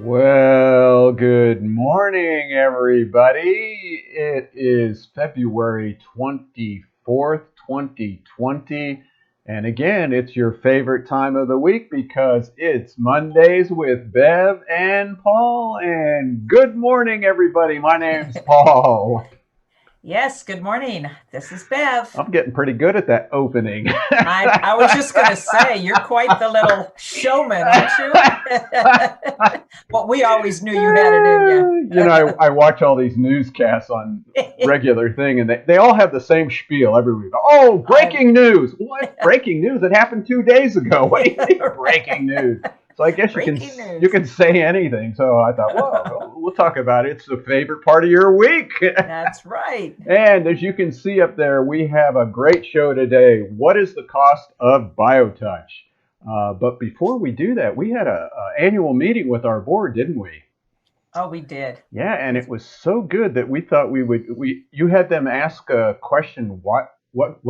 Well, good morning, everybody. It is February 24th, 2020. And again, it's your favorite time of the week because it's Mondays with Bev and Paul. And good morning, everybody. My name's Paul. Yes, good morning. This is Bev. I'm getting pretty good at that opening. I was just going to say, you're quite the little showman, aren't you? Well, we always knew you had it in you. I watch all these newscasts on regular thing, and they all have the same spiel every week. Oh, I'm breaking news! What breaking news? It happened 2 days ago. What do you mean breaking news? So I guess breaking you news. can say anything. So I thought, well, we'll talk about it. It's the favorite part of your week. That's right. And as you can see up there, we have a great show today. What is the cost of BioTouch? But before we do that, we had a annual meeting with our board, didn't we? Oh, we did. Yeah, and it was so good that we thought we you had them ask a question. What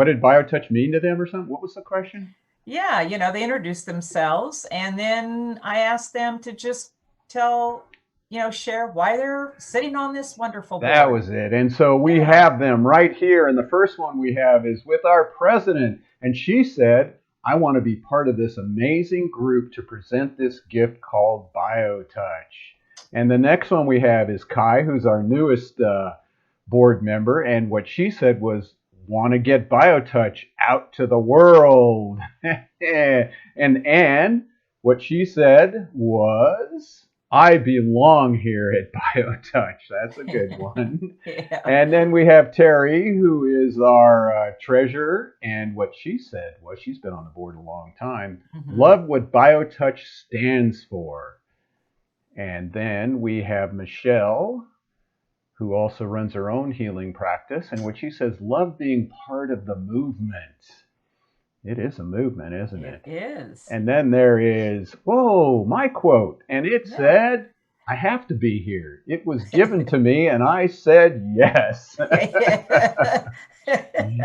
did BioTouch mean to them or something? What was the question? Yeah, they introduced themselves, and then I asked them to just share why they're sitting on this wonderful That board. was it. And so we Yeah. have them right here. And the first one we have is with our president. And she said, I want to be part of this amazing group to present this gift called BioTouch. And the next one we have is Kai, who's our newest board member. And what she said was, want to get BioTouch out to the world. And what she said was, I belong here at BioTouch. That's a good one. Yeah. And then we have Terry, who is our treasurer. And what she said was she's been on the board a long time. Hmm. Love what BioTouch stands for. And then we have Michelle, who also runs her own healing practice. And what she says, love being part of the movement. It is a movement, isn't It it? is. And then there is, whoa, my quote. And it Yeah. said, I have to be here. It was given to me, and I said yes.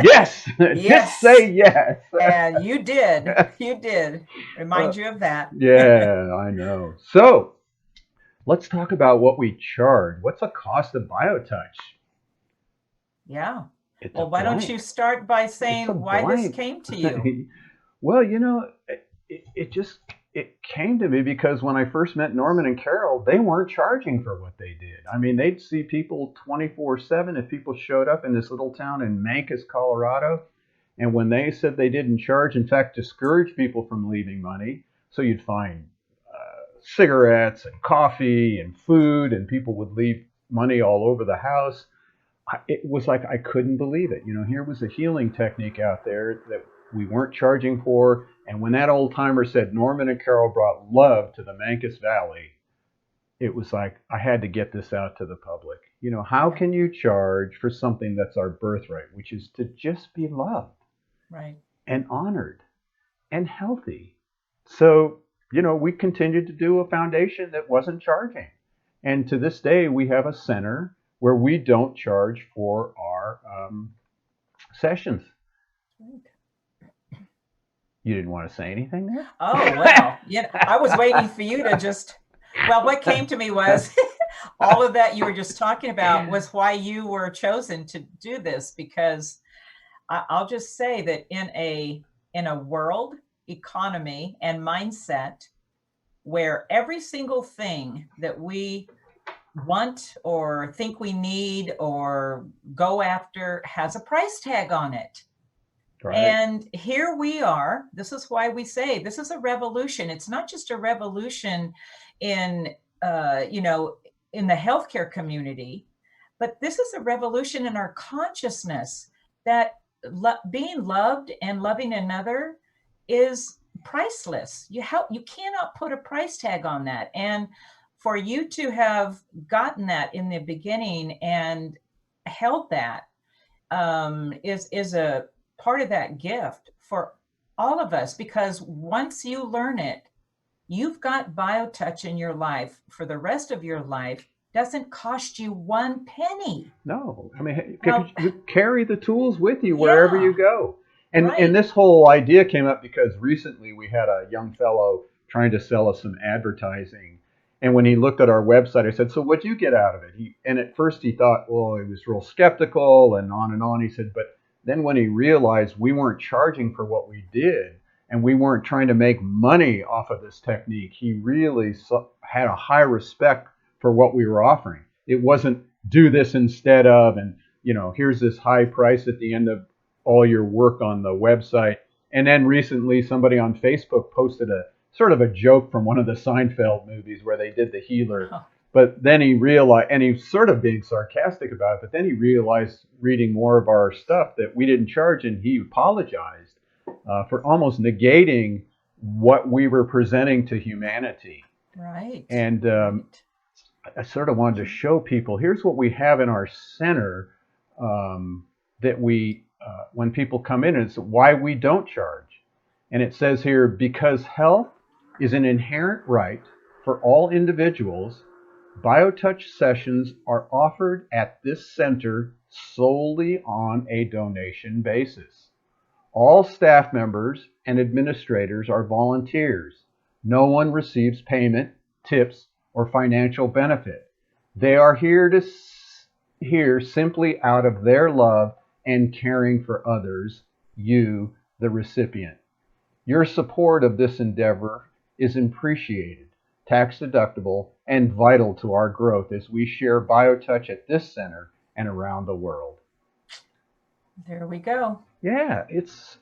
Yes. Just Yes. say yes. And you did. You did. Uh, Remind you of that. yeah, I know. So let's talk about what we charge. What's the cost of BioTouch? Yeah. It's a Well, why don't blank. you start by It's a saying why this blank. came to you? Well, it just it came to me because when I first met Norman and Carol, they weren't charging for what they did. I mean, they'd see people 24/7 if people showed up in this little town in Mancos, Colorado, and when they said they didn't charge, in fact, discouraged people from leaving money. So you'd find cigarettes and coffee and food, and people would leave money all over the house. It was like I couldn't believe it. Here was a healing technique out there that we weren't charging for. And when that old timer said Norman and Carol brought love to the Mancos Valley, it was like I had to get this out to the public. How Right. can you charge for something that's our birthright, which is to just be loved Right. and honored and healthy? So, we continued to do a foundation that wasn't charging. And to this day, we have a center where we don't charge for our sessions. Right. You didn't want to say anything Oh, there? well, I was waiting for you to well, what came to me was all of that you were just talking about was why you were chosen to do this because I'll just say that in a world economy and mindset where every single thing that we want or think we need or go after has a price tag on it. Right. And here we are. This is why we say this is a revolution. It's not just a revolution in, you know, in the healthcare community, but this is a revolution in our consciousness that being loved and loving another is priceless. You cannot put a price tag on that. And for you to have gotten that in the beginning and held that is a part of that gift for all of us because once you learn it, you've got BioTouch in your life for the rest of your life. Doesn't cost you one penny. No, I mean, Now, you carry the tools with you wherever you yeah, go. And right. this whole idea came up because recently we had a young fellow trying to sell us some advertising, And when he looked at our website, I said, "So what'd you get out of it?" And at first he thought, well, he was real skeptical and on and on. He said, but then when he realized we weren't charging for what we did and we weren't trying to make money off of this technique, he really had a high respect for what we were offering. It wasn't do this instead of, and here's this high price at the end of all your work on the website. And then recently somebody on Facebook posted a sort of a joke from one of the Seinfeld movies where they did the healer. Oh. But then he realized, and he's sort of being sarcastic about it, but then he realized reading more of our stuff that we didn't charge, and he apologized for almost negating what we were presenting to humanity. Right. And I sort of wanted to show people, here's what we have in our center that we, when people come in, it's why we don't charge. And it says here, because health is an inherent right for all individuals, BioTouch sessions are offered at this center solely on a donation basis. All staff members and administrators are volunteers. No one receives payment, tips, or financial benefit. They are here simply out of their love and caring for others, you, the recipient. Your support of this endeavor is appreciated, tax deductible, and vital to our growth as we share BioTouch at this center and around the world. There we go. Yeah, it's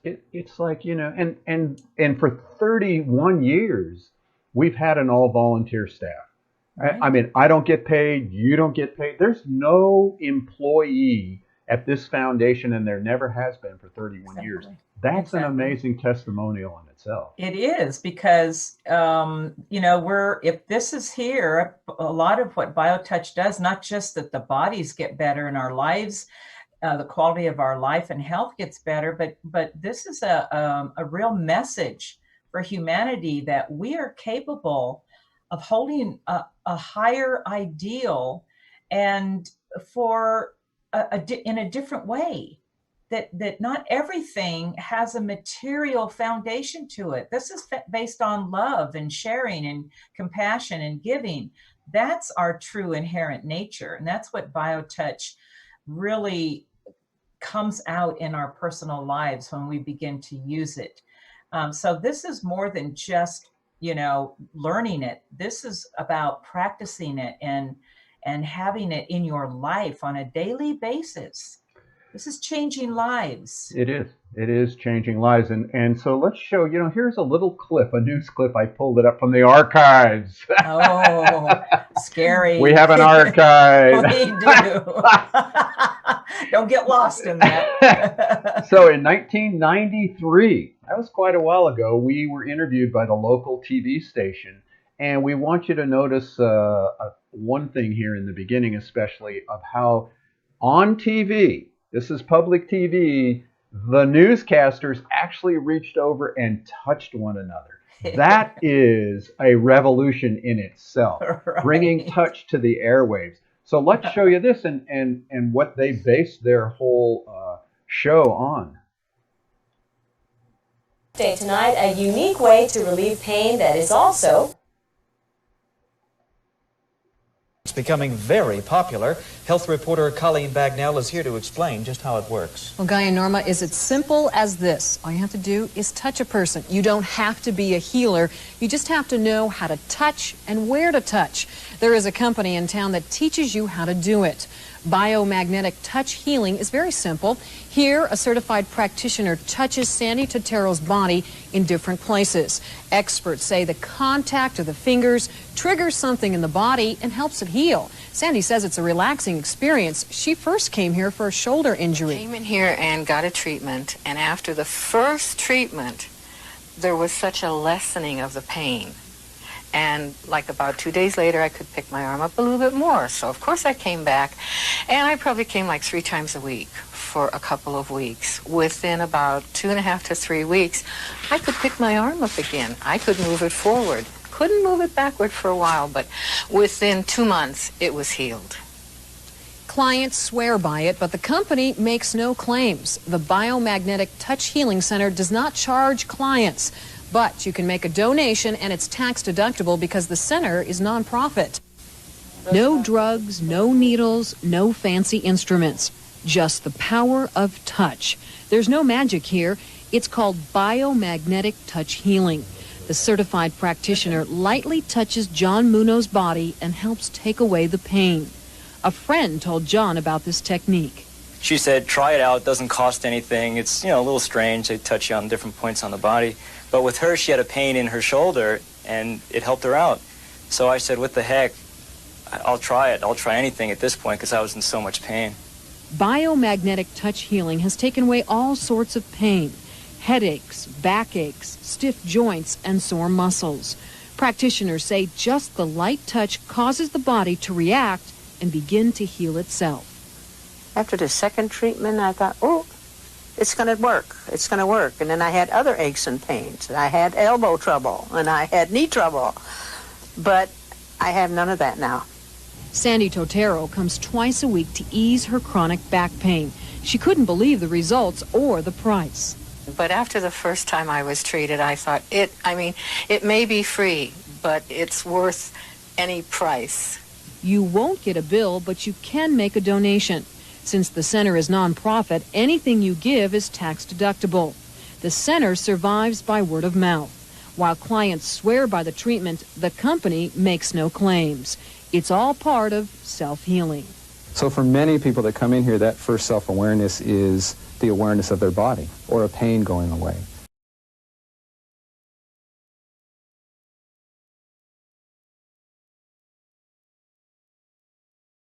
like, and for 31 years, we've had an all volunteer staff. Right. I mean, I don't get paid, you don't get paid. There's no employee at this foundation, and there never has been for 31 years. That's an amazing testimonial in itself. It is, because, if this is here, a lot of what BioTouch does, not just that the bodies get better in our lives, the quality of our life and health gets better, but this is a real message for humanity that we are capable of holding a higher ideal, and for in a different way. That not everything has a material foundation to it. This is based on love and sharing and compassion and giving. That's our true inherent nature. And that's what BioTouch really comes out in our personal lives when we begin to use it. So this is more than just, learning it. This is about practicing it and having it in your life on a daily basis. This is changing lives. It is. It is changing lives. And so let's show, here's a little clip, a news clip. I pulled it up from the archives. Oh, scary. We have an archive. We do. Don't get lost in that. So in 1993, that was quite a while ago, we were interviewed by the local TV station. And we want you to notice one thing here in the beginning, especially, of how on TV, this is public TV, the newscasters actually reached over and touched one another. That is a revolution in itself, right. Bringing touch to the airwaves. So let's show you this and what they based their whole show on. Tonight, a unique way to relieve pain that is also It's becoming very popular. Health reporter Colleen Bagnell is here to explain just how it works. Well, Guy and Norma, is it simple as this? All you have to do is touch a person. You don't have to be a healer. You just have to know how to touch and where to touch. There is a company in town that teaches you how to do it. Biomagnetic touch healing is very simple. Here, a certified practitioner touches Sandy Totero's body in different places. Experts say the contact of the fingers triggers something in the body and helps it heal. Sandy says it's a relaxing experience. She first came here for a shoulder injury. Came in here and got a treatment, and after the first treatment, there was such a lessening of the pain. And like about 2 days later, I could pick my arm up a little bit more. So of course I came back, and I probably came like 3 times a week for a couple of weeks. Within about 2.5 to 3 weeks, I could pick my arm up again. I could move it forward. Couldn't move it backward for a while, but within 2 months, it was healed. Clients swear by it, but the company makes no claims. The Biomagnetic Touch Healing Center does not charge clients. But you can make a donation and it's tax deductible because the center is nonprofit. No drugs, no needles, no fancy instruments. Just the power of touch. There's no magic here. It's called biomagnetic touch healing. The certified practitioner lightly touches John Muno's body and helps take away the pain. A friend told John about this technique. She said, try it out. It doesn't cost anything. It's, a little strange. They touch you on different points on the body. But with her, she had a pain in her shoulder, and it helped her out. So I said, what the heck? I'll try it. I'll try anything at this point because I was in so much pain. Biomagnetic touch healing has taken away all sorts of pain. Headaches, backaches, stiff joints, and sore muscles. Practitioners say just the light touch causes the body to react and begin to heal itself. After the second treatment, I thought, oh, it's going to work. It's going to work. And then I had other aches and pains. I had elbow trouble, and I had knee trouble. But I have none of that now. Sandy Totero comes twice a week to ease her chronic back pain. She couldn't believe the results or the price. But after the first time I was treated, I thought, it may be free, but it's worth any price. You won't get a bill, but you can make a donation. Since the center is nonprofit, anything you give is tax deductible. The center survives by word of mouth. While clients swear by the treatment, the company makes no claims. It's all part of self-healing. So for many people that come in here, that first self-awareness is the awareness of their body or a pain going away.